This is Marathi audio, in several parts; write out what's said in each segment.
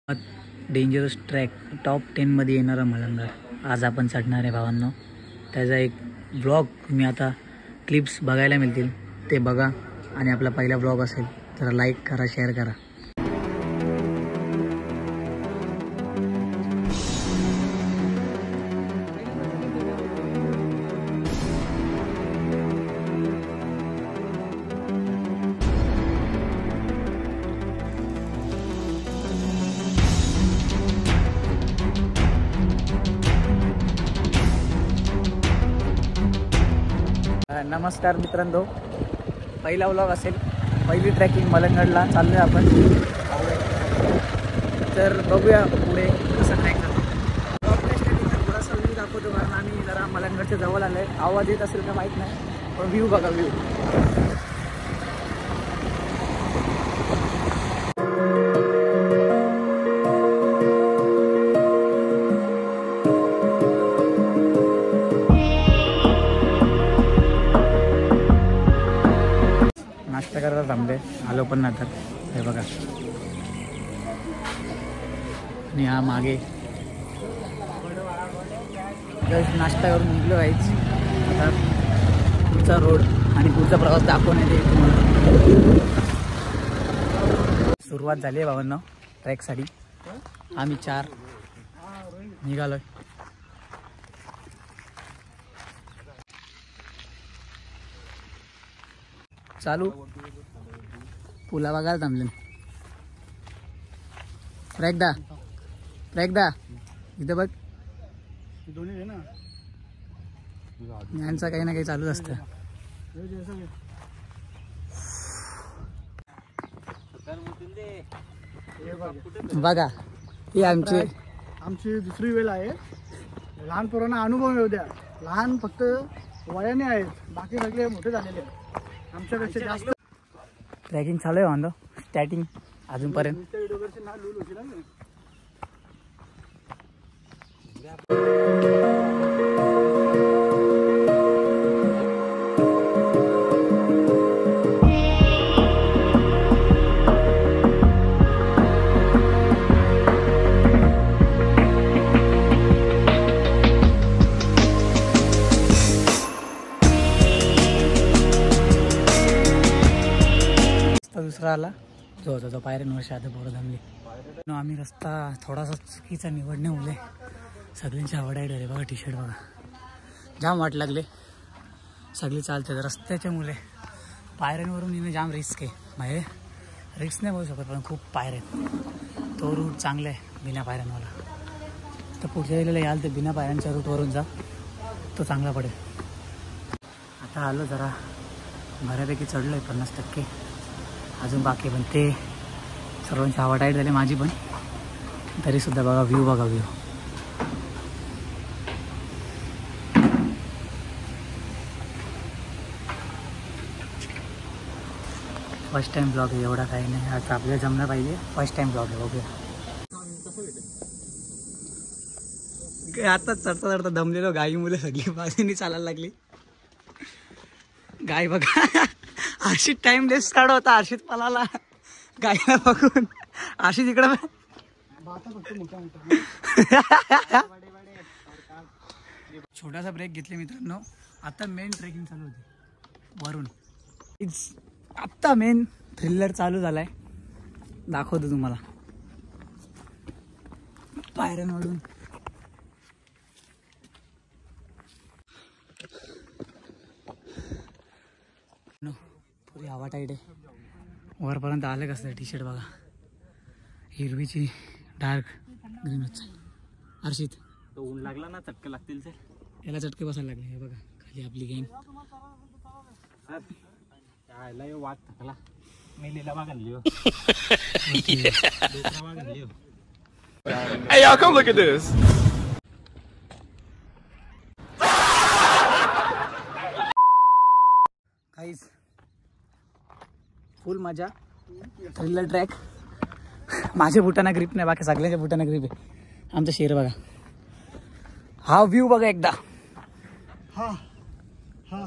डेंजरस ट्रॅक टॉप 10मध्ये येणारा मलंगड आज आपण चढणार आहे भावांनो. त्याचा एक ब्लॉग तुम्ही आता क्लिप्स बघायला मिळतील, ते बघा. आणि आपला पहिला ब्लॉग असेल तर लाईक करा, शेअर करा. नमस्कार मित्रांनो, पहिला व्लॉग असेल, पहिली ट्रॅकिंग मलंगडला चाललो आहे आपण. तर बघूया पुढे कसं ट्रॅक करतो. थोडासा व्ह्यू दाखवतो, कारण आम्ही जरा मलंगडच्या जवळ आलो आहे. आवाज येत असेल का माहीत नाही, पण व्ह्यू बघा, व्ह्यू. नाश्ता करायला थांबले, आलो पण ना. तर हे बघा, आणि हा मागे नाश्ता करून निघलो आहेच. आता पुढचा रोड आणि पुढचा प्रवास दाखवण्यात येईल तुम्हाला. सुरुवात झाली आहे भावांनो ट्रॅकसाठी. आम्ही 4 निघालोय. चालू पुला बघायला थांबले. ट्रॅक इथं बघ, यांचं काही ना काही चालूच असतं. बघा, ही आमची दुसरी वेळ आहे. लहान पोरांना अनुभव येऊ द्या. लहान फक्त वयाने आहेत, बाकी सगळे मोठे झालेले आहेत आमच्यापेक्षा जास्त. ट्रॅकिंग चालू आहे बांधव, स्टार्टिंग अजूनपर्यंत. दुसरा आला जो होता तो पायऱ्यांवर आता पोरं थांबली. आम्ही रस्ता थोडासा चुकीचा निवडणे मुले सगळ्यांची आवड आहे. बघा टी-शर्ट बघा, जाम वाट लागले. सगळी चालते रस्त्याच्या मुले. पायऱ्यांवरून येणं जाम रिस्क आहे. म्हणजे रिस्क नाही बोलू शकत, पण खूप पायऱ्या आहेत. तो रूट चांगला आहे बिना पायऱ्यांवाला. तर पुढच्या वेळेला याल तर बिना पायऱ्यांच्या रूटवरून जा, तो चांगला पडेल. आता आलो, जरा बऱ्यापैकी चढलो आहे 50%. अजून बाकी, पण ते सर्वांची आवड आहे झाली, माझी पण. तरीसुद्धा बघा व्ह्यू, बघा व्ह्यू. फर्स्ट टाइम ब्लॉग आहे, एवढा काही नाही. आता आपल्याला जमलं पाहिजे. फर्स्ट टाइम ब्लॉग आहे, बघूया. आता चढता चढता दमलेलो. गाई मुलं सगळी बाजूनी चालायला लागली. गाय बघा, आशिष टाइमलेस काढवता. आशिष पलाला गायला बघून. आशिष इकडं छोटासा ब्रेक घेतले मित्रांनो. आता मेन ट्रेकिंग चालू होती वरून. आत्ता मेन थ्रिलर चालू झालाय, दाखवतो तुम्हाला. पायऱ्यांवरून पुरी हवा टाईट आहे. वरपर्यंत आलं कसं. टी-शर्ट बघा, हिरवीची डार्क ग्रीनच. हर्षित, तो ऊन लागला ना, चटके लागतील. ते याला चटके बसायला लागले. हे बघा खाली आपली गँग. वाट थकला. मी लीला मागणली हो. Hey y'all, come look at this. काहीच फुल मजा. Thriller track. माझ्या बुटांना ग्रिप नाही, बाकी सगळ्यांच्या बुटांना ग्रिप आहे. आमचा शेर बघा, हा व्ह्यू बघा एकदा. हा हा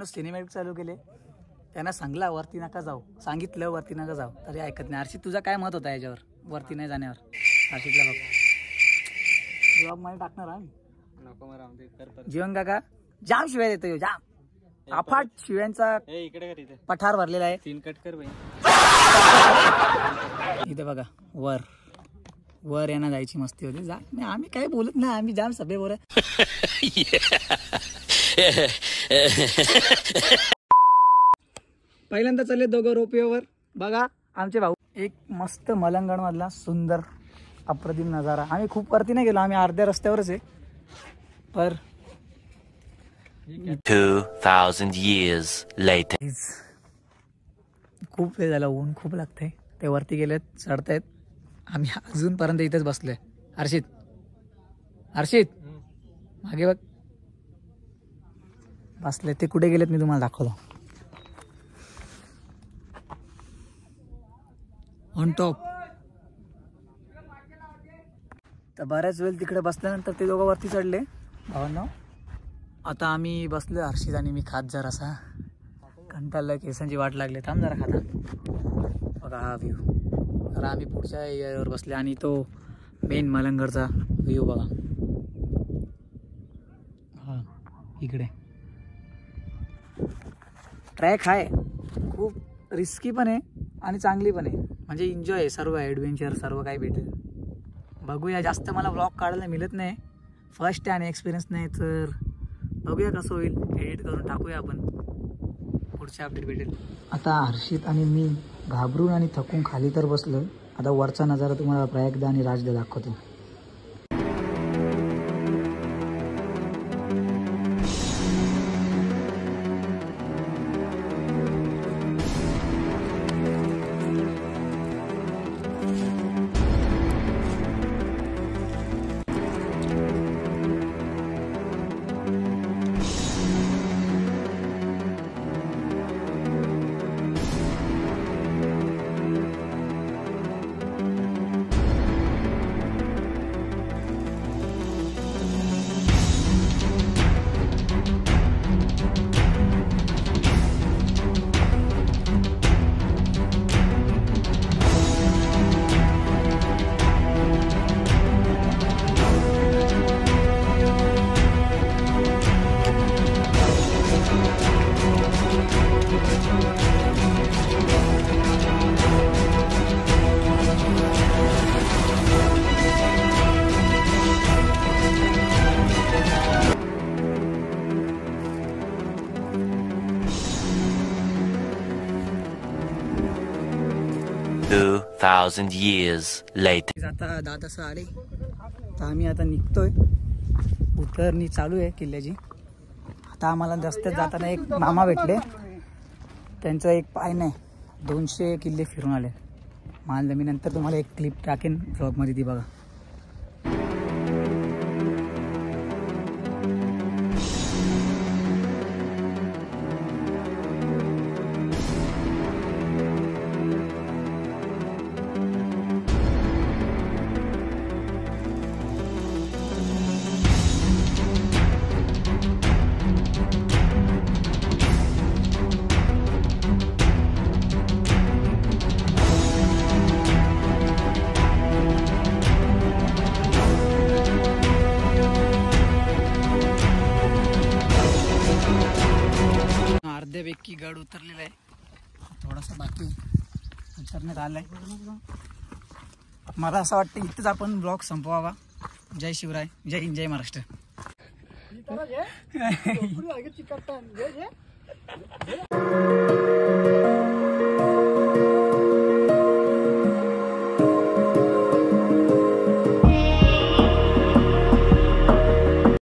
मित्रांनो सिनेमॅटिक चालू केले. त्यांना सांगला वरती नका जाऊ, सांगितलं वरती नका जाऊ तरी ऐकत नाही. हर्षित तुझा काय मत होता याच्यावर वरती नाही जाण्यावर? हर्षितला बघ ब्लॉग मध्ये टाकणार आम्ही. जीवन काका जाम शिवाय देतो, जाम अफाट शिव्यांचा पठार भरलेला आहे. सीन कट कर भाई. इथे बघा वर वर यांना जायची मस्ती होती. जा आम्ही काही बोलत नाही, आम्ही जाम सभे बोल. पहिल्यांदा चालले दोघं रोपवेवर. बघा आमचे भाऊ एक मस्त मलंगण मधला सुंदर अप्रतिम नजारा. आम्ही खूप वरती नाही गेलो, आम्ही अर्ध्या रस्त्यावरच आहे. पर 2000 years later. खूप वेळ झाला, ऊन खूप लागते. ते वरती गेलेत, चढतायत. आम्ही अजूनपर्यंत इथेच बसलोय. हर्षित हर्षित मागे बघ बसले. ते कुठे गेलेत मी तुम्हाला दाखवतो. On top. तर बऱ्याच वेळ तिकडे बसल्यानंतर ते दोघं वरती चढले भावांनो. आता आम्ही बसलो हर्षित आणि मी खात जरा असा कंटाळलं, केसांची वाट लागली. थांब जरा खाता. बघा हा व्ह्यू. तर आम्ही पुढच्या एरियावर बसले आणि तो मेन मलंगडचा व्ह्यू बघा. हा इकडे ट्रॅक आहे, खूप रिस्की पण आहे आणि चांगली पण आहे. म्हणजे एन्जॉय आहे, सर्व ॲडव्हेंचर सर्व काही भेटेल. बघूया. जास्त मला व्लॉग काढायला मिळत नाही, फर्स्ट आहे आणि एक्सपिरियन्स नाही. तर बघूया कसं होईल, एडिट करून टाकूया आपण. पुढच्या अपडेट भेटेल. आता हर्षित आणि मी घाबरून आणि थकून खाली तर बसलो. आता वरचा नजारा तुम्हाला प्रयागदा आणि राजदा दाखवतो. Thousand years later. आता 10 तास आले. तर आम्ही आता निघतोय. उतरणी चालू आहे किल्ल्याची. आता आम्हाला रस्त्यात जाताना एक मामा भेटले. त्यांचा एक पाय नाही 200 किल्ले फिरून आले. मानलं मी नंतर तुम्हाला एक क्लिप टाकेन ब्लॉगमध्ये, ती बघा. अर्ध्यापैकी गड उतरलेला आहे, थोडासा बाकी उतरण्यात आलाय. मला असं वाटतं इथंच आपण ब्लॉग संपवावा. जय शिवराय, जय हिंद, जय महाराष्ट्र.